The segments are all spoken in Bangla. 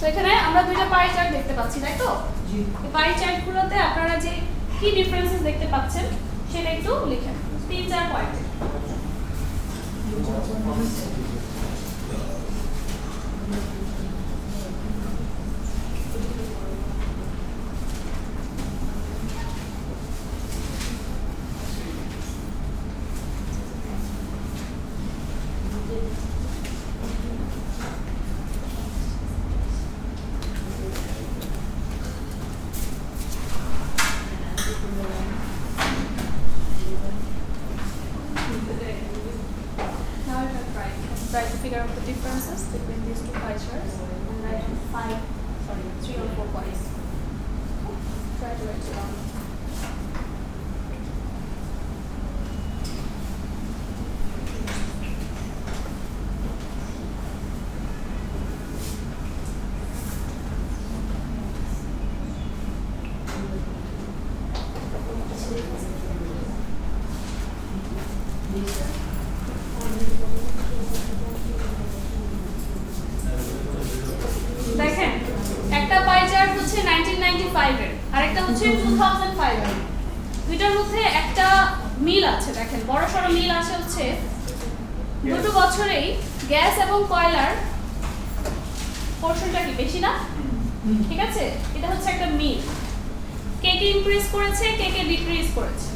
সো এখানে আমরা দুইটা পাই চার্ট দেখতে পাচ্ছি, তাই তো? জি। এই পাই চার্টগুলোতে আপনারা যে কি ডিফারেন্সেস দেখতে পাচ্ছেন সেটা একটু লিখেন 3-4 পয়েন্টে। Try to figure out the differences between these two pie charts and write 3 or 4 points. Try to write it down. দেখেন একটা পাই চার্ট হচ্ছে 1995 এর আর একটা হচ্ছে 2005 এর। দুইটার মধ্যে একটা মিল আছে, দেখেন বড়সড় মিল আছে হচ্ছে দুটো বছরেই গ্যাস এবং কয়লার পোরশনটা কি বেশি না? ঠিক আছে, এটা হচ্ছে একটা মিল। কে কে ইনক্রিজ করেছে, কে কে ডিক্রিজ করেছে,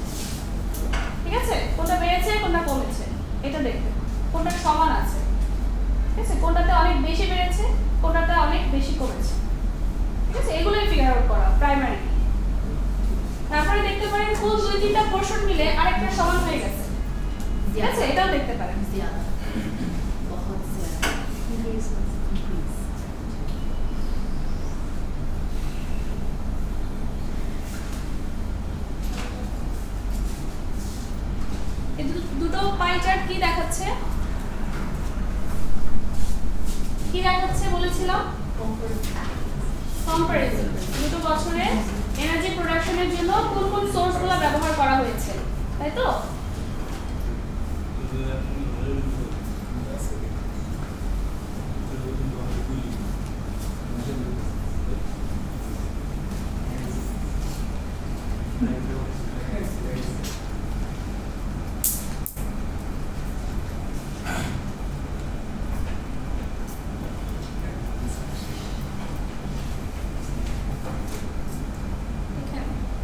ঠিক আছে? কোনটা বেড়েছে কোনটা কমেছে এটা দেখবেন। কোনটা সমান আছে, ঠিক আছে? কোনটাতে অনেক বেশি বেড়েছে, কোনটাতে অনেক বেশি কমেছে, ঠিক আছে? এগুলোই ফিগার আউট করা প্রাইমারি। তারপরে দেখতে পারেন কোন 2-3টা পোরশন মিলে আরেকটা সমান হয়ে গেছে, ঠিক আছে? এটাও দেখতে পারেন। এই দুটো পাই চার্ট কি দেখাচ্ছে? কি দেখাচ্ছে বলেছিলাম? কম্পারিজন। দুটো বছরে এনার্জি প্রোডাকশনের জন্য কোন কোন সোর্সগুলো ব্যবহার করা হয়েছে, তাই তো?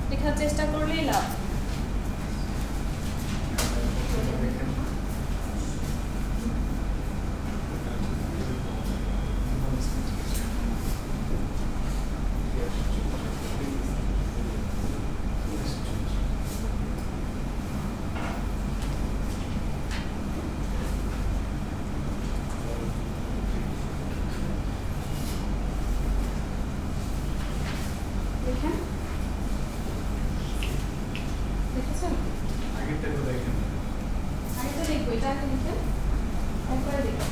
লেখার চেষ্টা করলেই লাভ। দেখেন দেখেছেন? আগেরটা দেখবো, এটা আগে দেখেন, একবারে দেখুন।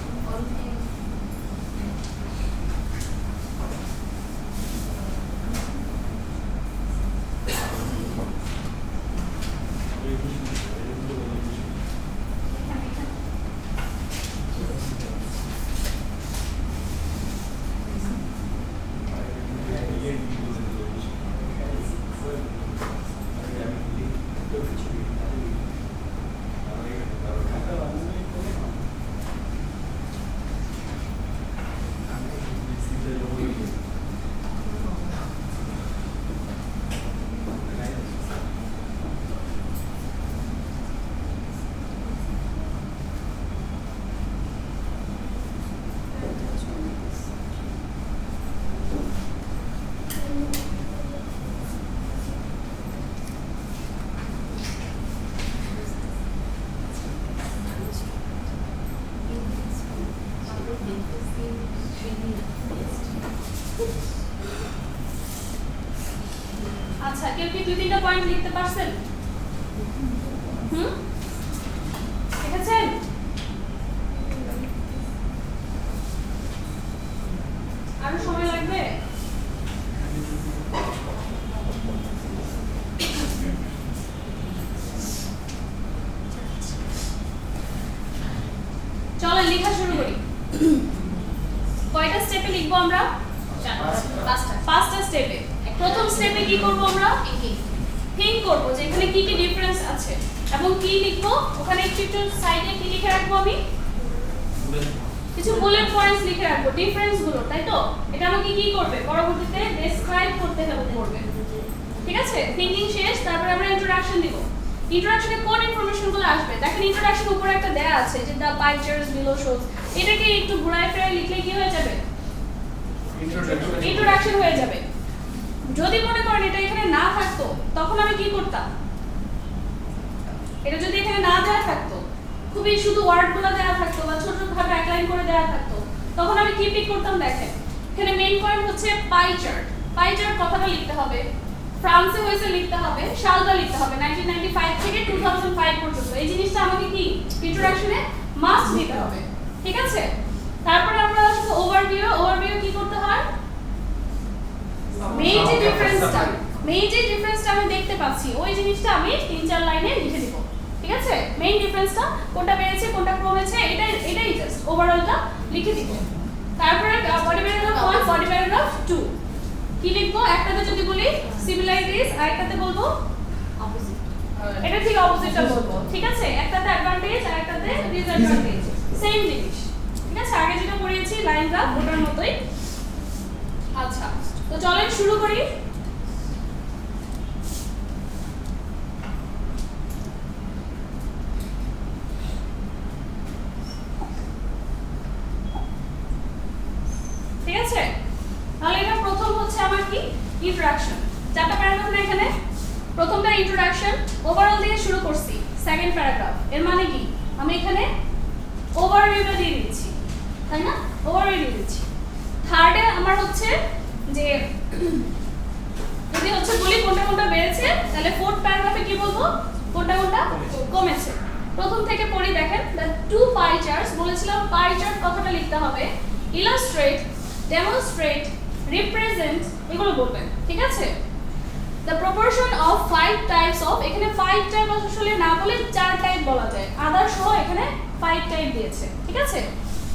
আচ্ছা, কেউ কি 2-3টা পয়েন্ট লিখতে পারছেন? লিখেছেন? আরো সময় লাগবে? চলো লেখা শুরু করি। কয়টা স্টেপে লিখবো আমরা? পাঁচটা স্টেপে। প্রথম স্টেপে কি করব আমরা? থিঙ্ক করব যে এখানে কি কি ডিফারেন্স আছে এবং কি লিখবো। ওখানে একটু সাইডে কি লিখে রাখবো? আমি কিছু বুলেট পয়েন্টস লিখে রাখবো ডিফারেন্স গুলো, তাই তো? এটা আমাকে কি করবে? পরবর্তীতে ডেসক্রাইব করতে হেল্প করবে। ঠিক আছে, থিংকিং শেষ, তারপর আমরা ইন্ট্রোডাকশন দিব। ইন্ট্রোডাকশনে কোন ইনফরমেশন গুলো আসবে? দেখেন ইন্ট্রোডাকশন উপরে একটা দেয়া আছে যে দা পাই চার্টস বিলো শোস। এটাকে একটু ঘুরায় ফেরায় লিখলে কি হয়ে যাবে? ইন্ট্রোডাকশন হয়ে যাবে। যদি মনে করেন এটা এখানে না থাকতো তখন আমি কি করতাম? এটা যদি এখানে না দেয়া থাকতো, খুবই শুধু ওয়ার্ডগুলো দেয়া থাকতো বা ছোট ভাবে এক লাইন করে দেয়া থাকতো, তখন আমি কি পিক করতাম? দেখেন এখানে মেইন পয়েন্ট হচ্ছে পাই চার্ট। পাই চার্ট কথাটা লিখতে হবে, ফ্রান্সে হয়েছে লিখতে হবে, সালটা লিখতে হবে 1995 থেকে 2005 পর্যন্ত। এই জিনিসটা আমাকে কি ইন্ট্রোডাকশনে মাস্ট দিতে হবে। ঠিক আছে, তারপরে আমরা আসবো ওভারভিউ। ওভারভিউ কি করতে হয়? মেইন যে ডিফারেন্সটা আমি দেখতে পাচ্ছি ওই জিনিসটা আমি 3-4 লাইনে লিখে দিব। ঠিক আছে, মেইন ডিফারেন্সটা কোনটা বেড়েছে কোনটা কমেছে এটাই জাস্ট ওভারঅলটা লিখে দিব। তারপরে বডি প্যারাগ্রাফ 1 বডি প্যারাগ্রাফ 2 কি লিখবো? একটাতে যদি বলি সিমিলারিটিস, আরেকটাতে বলবো অপোজিট। এটা ঠিক অপোজিটটা বলবো। ঠিক আছে, একটাতে অ্যাডভান্টেজ আর একটাতে ডিসঅ্যাডভান্টেজ, সেম জিনিস। ঠিক আছে, আগে যেটা পড়িয়েছি লাইন গ্রাফ ওটার মতোই। আচ্ছা, তো চলেন শুরু করি। ঠিক আছে, তাহলে এটা প্রথম হচ্ছে আমার কি ইন্ট্রোডাকশন। চারটা প্যারাগ্রাফ না এখানে? প্রথমটা ইন্ট্রোডাকশন, ওভারঅল দিয়ে শুরু করছি। সেকেন্ড প্যারাগ্রাফ এর মানে কি? আমি এখানে ওভারভিউটা দিয়ে দিচ্ছি, তাই না? ওভারভিউ দিয়ে দিচ্ছি। থার্ডে আমার হচ্ছে যে যদি হচ্ছে বলি কোনটা কোনটা বেড়েছে, তাহলে ফোর্থ প্যারাগ্রাফে কি বলবো? কোনটা কোনটা কমেছে। প্রথম থেকে পড়ি, দেখেন দ্য টু পাই চার্টস বলেছিলাম। পাই চার্ট কথাটা লিখতে হবে ইলাস্ট্রেট, ডেমনস্ট্রেট, রিপ্রেজেন্ট, এগুলো বলবেন। ঠিক আছে, the proportion of 5 types of, এখানে 5 টাইপ আসলে না বলে 4 টাইপ বলা যায়, আদার সহ এখানে 5 টাইপ দিয়েছে। ঠিক আছে,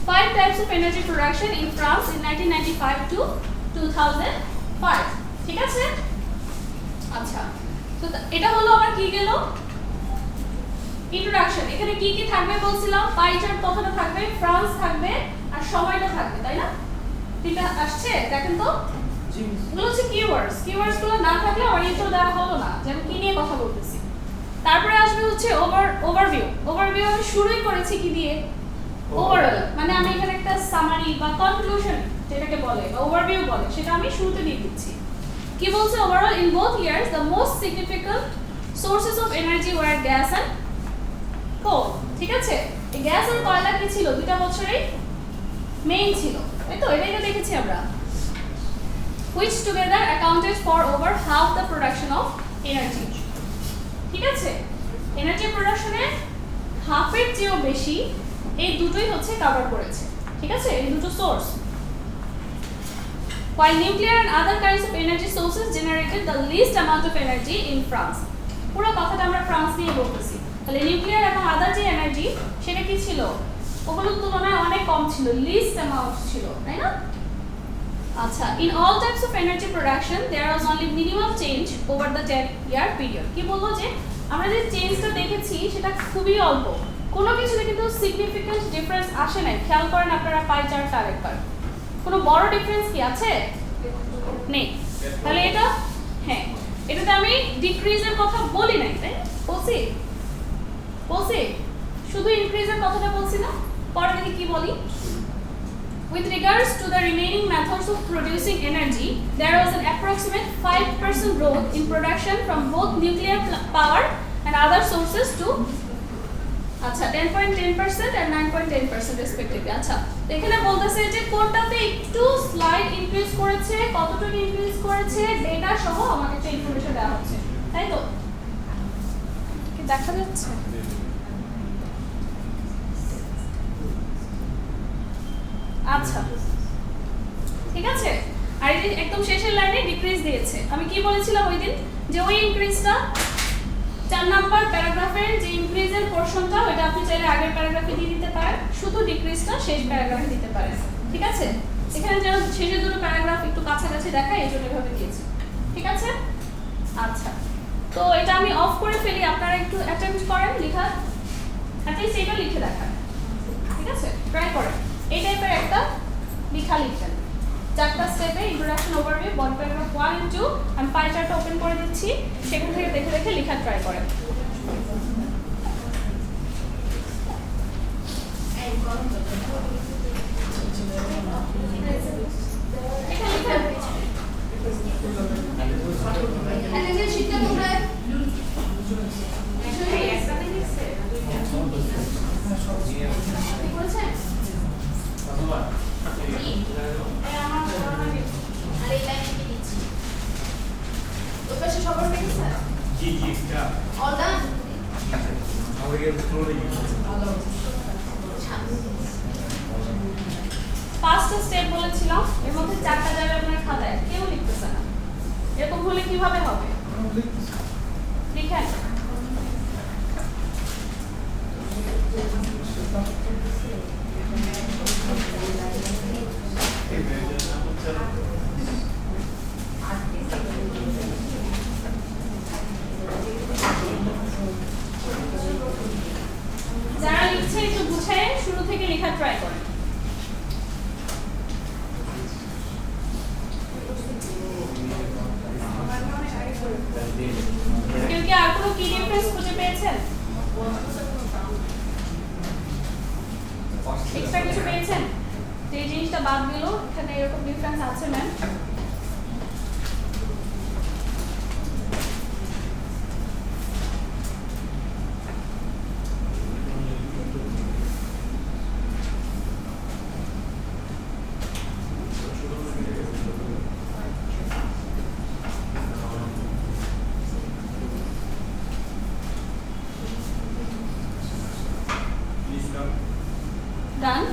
5 types of energy production in France in 1995 to 2005। ঠিক আছে, আচ্ছা, তো এটা হলো আমার কি গেল ইন্ট্রোডাকশন। এখানে কি কি থাকবে বলছিলাম? পাই চার্ট কথাটা থাকবে, ফ্রান্স থাকবে আর সময়টা থাকবে, তাই না? তিনটা আসছে, দেখেন তো। এগুলো হচ্ছে কিওয়ার্ডস। কিওয়ার্ডস গুলো না থাকলে আমার ইন্ট্রো দেওয়া হলো না যে আমি কি নিয়ে কথা বলতেছি। তারপরে আসবে হচ্ছে ওভারভিউ। ওভারভিউ আমি শুরুই করেছি কি দিয়ে? ওভারঅল, মানে আমি এখানে একটা সামারি বা কনক্লুশন যেটাকে বলে বা ওভারভিউ বলে সেটা আমি শুরুতে দিয়ে দিচ্ছি। কি বলছে? Overall in both years the most significant sources of energy were gas and coal. ঠিক আছে, এই গ্যাস আর কয়লা কি ছিল? দুইটা বছরেই মেইন ছিল, তাই তো? এটাই তো দেখেছি আমরা। which together accounted for over half the production of energy। ঠিক আছে, এনার্জি প্রোডাকশনে হাফের চেয়েও বেশি এই দুটোই হচ্ছে কভার করেছে। ঠিক আছে, এই দুটো source. while nuclear and other kinds of energy sources generated the least amount of energy in France। পুরো কথাটা আমরা ফ্রান্স নিয়ে বলতেছি। তাহলে নিউক্লিয়ার এবং আদার যে এনার্জি সেটা কি ছিল? ওগুলোর তুলনায় অনেক কম ছিল, লিস্ট অ্যামাউন্ট ছিল, তাই না? আচ্ছা, in all types of energy production there was only minimal change over the 10-year period। কি বলবো যে আমরা যে চেঞ্জটা দেখেছি সেটা খুবই অল্প, কোনো কিছুতে কিন্তু সিগনিফিক্যান্ট ডিফারেন্স আসে নাই। খেয়াল করেন আপনারা পাই চার্টটা আরেকবার, কোনো বড় ডিফারেন্স কি আছে? নেই। তাহলে এটা, হ্যাঁ, এটাতে আমি ডিক্রিজের কথা বলি নাই, তাই বলছি? শুধু ইনক্রিজের কথাটা বলছি না? পরে দেখি কি বলি। With regards to the remaining methods of producing energy, there was an approximate 5% growth in production from both nuclear power and other sources to 10.10% and 9.10% respectively। আচ্ছা, তো এখানে বলতেছে যে কোনটাতে একটু স্লাইড ইনক্রিজ করেছে, কতটুকু ইনক্রিজ করেছে, ডেটা সহ আমাকে একটা ইনফরমেশন দেওয়া হচ্ছে, তাই তো? কি দেখা যাচ্ছে? আচ্ছা, ঠিক আছে। আর এই একদম শেষের লাইনে ডিক্রিজ দিয়েছে। আমি কি বলেছিলাম ওই দিন যে ওই ইনক্রিজটা 4 নাম্বার প্যারাগ্রাফের যে ইনক্রিজের পোরশনটা ওটা আপনি চাইলে আগের প্যারাগ্রাফে দিয়ে দিতে পারেন, শুধু ডিক্রিজটা শেষ প্যারাগ্রাফে দিতে পারেন। ঠিক আছে, এখানে যেন শেষের দুটো প্যারাগ্রাফ একটু কাছাকাছি দেখায় এই জন্য এভাবে দিয়েছি, ঠিক আছে? আচ্ছা, তো এটা আমি অফ করে ফেলি, আপনারা একটু অ্যাটেম্পট করেন লেখা, অ্যাটলিস্ট এটা লিখে দেখান, ঠিক আছে? ট্রাই করেন এই টাইপের একটা লেখা লিখবেন। 4টা স্টেপে introduction, overview, body paragraph 1 and 2, আমি পাই চার্টটা ওপেন করে দিচ্ছি, সেখান থেকে দেখে দেখে লেখা ট্রাই করেন। পাঁচটা স্টেপ বলেছিলাম, এর মধ্যে 4টা যাবে আপনার খাতায়, কেউ লিখতেছে না, এরকম হলে কিভাবে হবে? লিখেন। যারা লিখছে একটু গুছিয়ে শুরু থেকে লেখা ট্রাই করেন। কেউ কি আর কোনো কি ডিফারেন্স খুঁজে পেয়েছেন? এক্সট্রা কিছু পেয়েছেন যে জিনিসটা বাদ গেল, এখানে এরকম ডিফারেন্স আছে ম্যাম? Done?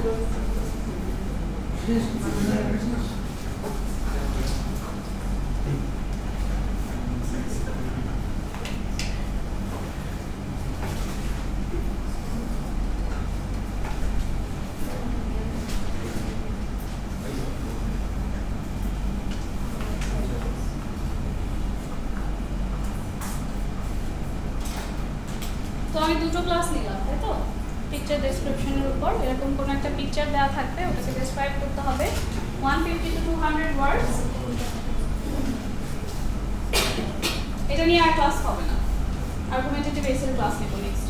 তো আমি দুটো ক্লাস নিলাম, তাই তো? পিকচার ডেসক্রিপশনের উপর এরকম কোনো একটা পিকচার দেওয়া থাকবে, ওটাকে ডেসক্রাইব করতে হবে 150 to 200 ওয়ার্ডস। এটা নিয়ে আর ক্লাস হবে না, আর্গুমেন্টেটিভ এসের ক্লাস নেব নেক্সট।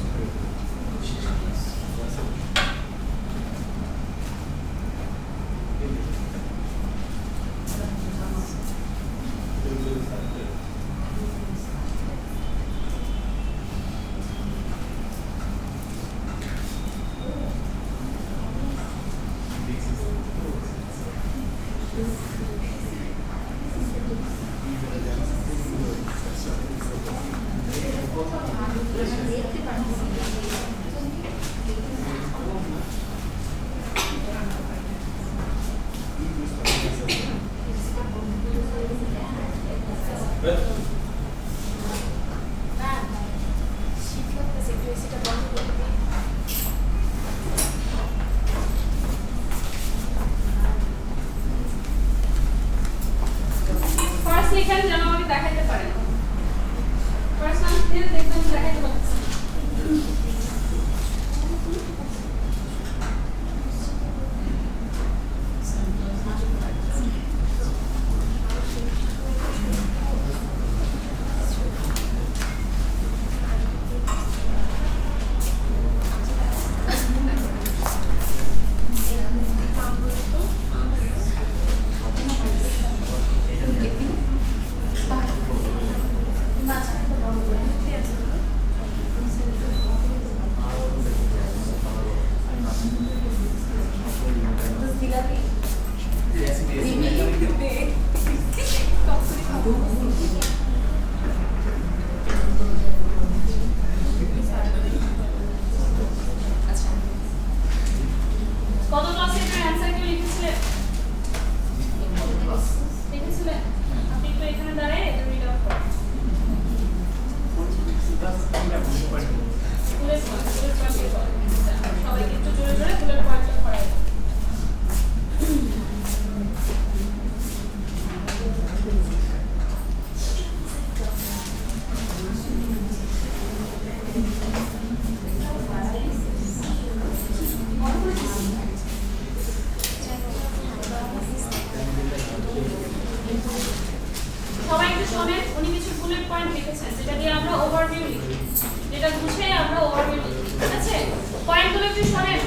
লিখেন যেন আমাকে দেখাইতে পারেন, পার্সোনাল স্কিল দেখবেন দেখাইতে পারছেন। বুলেট পয়েন্ট লিখেছেন, যেটা দিয়ে আমরা ওভারভিউ লিখি, যেটা বুঝে আমরা ওভারভিউ লিখি। ঠিক আছে, পয়েন্টগুলো একটু শোনেন,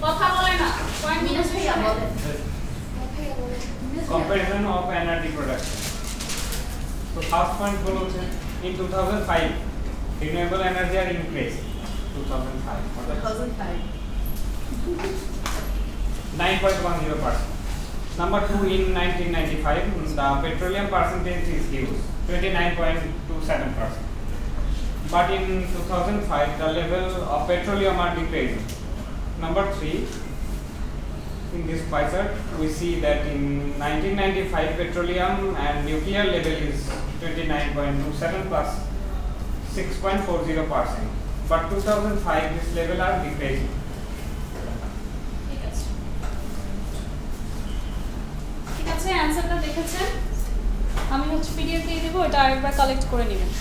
কথা বলে না, পয়েন্টগুলো বলেন। Comparison of energy production. So first point হচ্ছে in 2005 renewable energy are increased. 2005 9.10%. Number 2, in 1995 the petroleum percentage is huge, 29.27%. But in 2005 the level of petroleum are decreasing. Number 3, in this pie chart we see that in 1995 petroleum and nuclear level is 29.27 plus 6.40%, but 2005 this level are decreasing. ঠিক আছে, ঠিক আছে, অ্যানসারটা দেখেছেন, আমি হচ্ছে পিডিএফ দিয়ে দেবো, এটা আরেকবার কালেক্ট করে নেবেন।